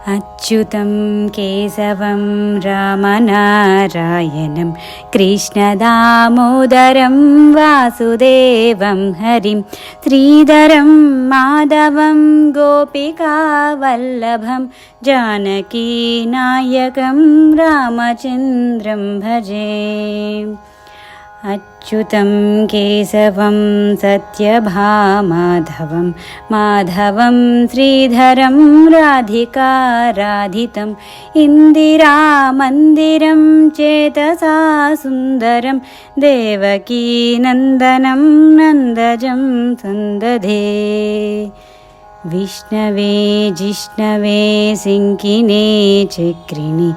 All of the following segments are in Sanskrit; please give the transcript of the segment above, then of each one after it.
अच्युतं केशवं रामनारायणं कृष्णदामोदरं वासुदेवं हरिं श्रीधरं माधवं गोपिकावल्लभं जानकीनायकं रामचन्द्रं भजे। अच्युतं केशवं सत्यभामाधवं माधवं श्रीधरं राधिकाराधितम् इन्दिरामन्दिरं चेतसा सुन्दरं देवकीनन्दनं नन्दजं सन्दधे। विष्णवे जिष्णवे सिंकिने चक्रिणे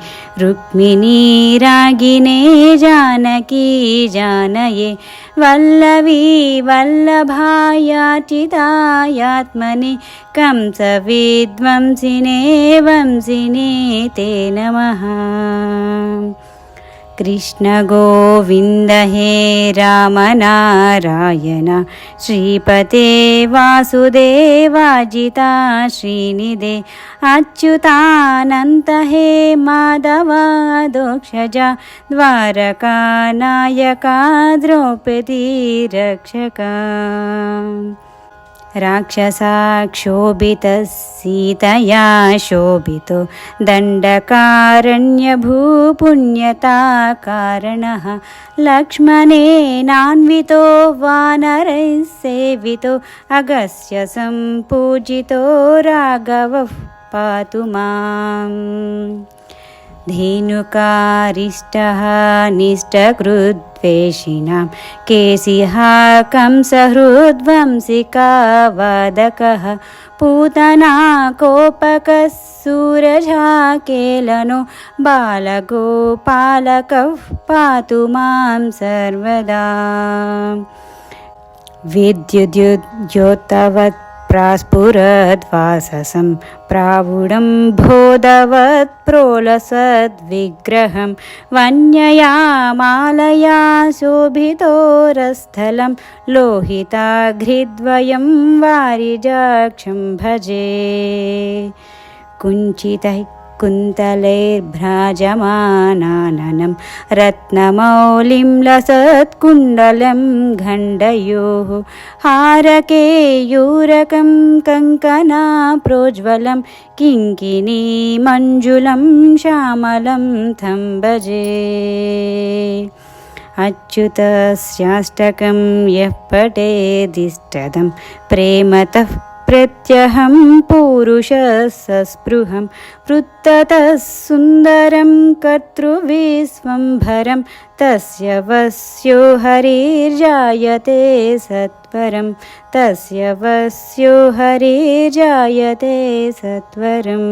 रुक्मिणी रागिने जानकी जानये वल्लवी वल्लभायाचितायात्मने कंसविध्वंसिने वंसिने ते नमः। कृष्ण गोविन्द हे रामनारायण श्रीपते वासुदेवाजिता श्रीनिधे अच्युतानन्त हे माधवादोक्षजा द्वारकानायका द्रौपदी रक्षका। राक्षसाक्षोभितः सीतया शोभितो दण्डकारण्यभूपुण्यताकारणः लक्ष्मणेनान्वितो वानरैः सेवितो अगस्त्य सम्पूजितो राघवः पातु माम्। धेनुकारिष्टः निष्टकृद्वेषिणां केशिः कंसहृद्वंशिकावादकः पूतना कोपकः सूरजाकेलनो बालगोपालकः पातु मां सर्वदा। विद्युद्योतवत् प्रास्फुरद्वाससं प्रावुडं बोधवत् प्रोलसद्विग्रहं वन्यया मालया शोभितोरस्थलं लोहिताघ्रिद्वयं वारिजाक्षं भजे। कुञ्चितैः कुन्तलैर्भ्राजमानाननं रत्नमौलिं लसत्कुण्डलं घण्टयोः हारकेयूरकं कङ्कणाप्रोज्ज्वलं किङ्किणी मञ्जुलं श्यामलं तं भजे। अच्युतस्याष्टकं यः पठेदिष्टदं प्रेमतः प्रत्यहं पूरुषसस्पृहं वृत्ततः सुन्दरं कर्तृविश्वम्भरं तस्य वस्यो हरिर्जायते सत्वरं तस्य वस्यो हरिर्जायते सत्वरम्।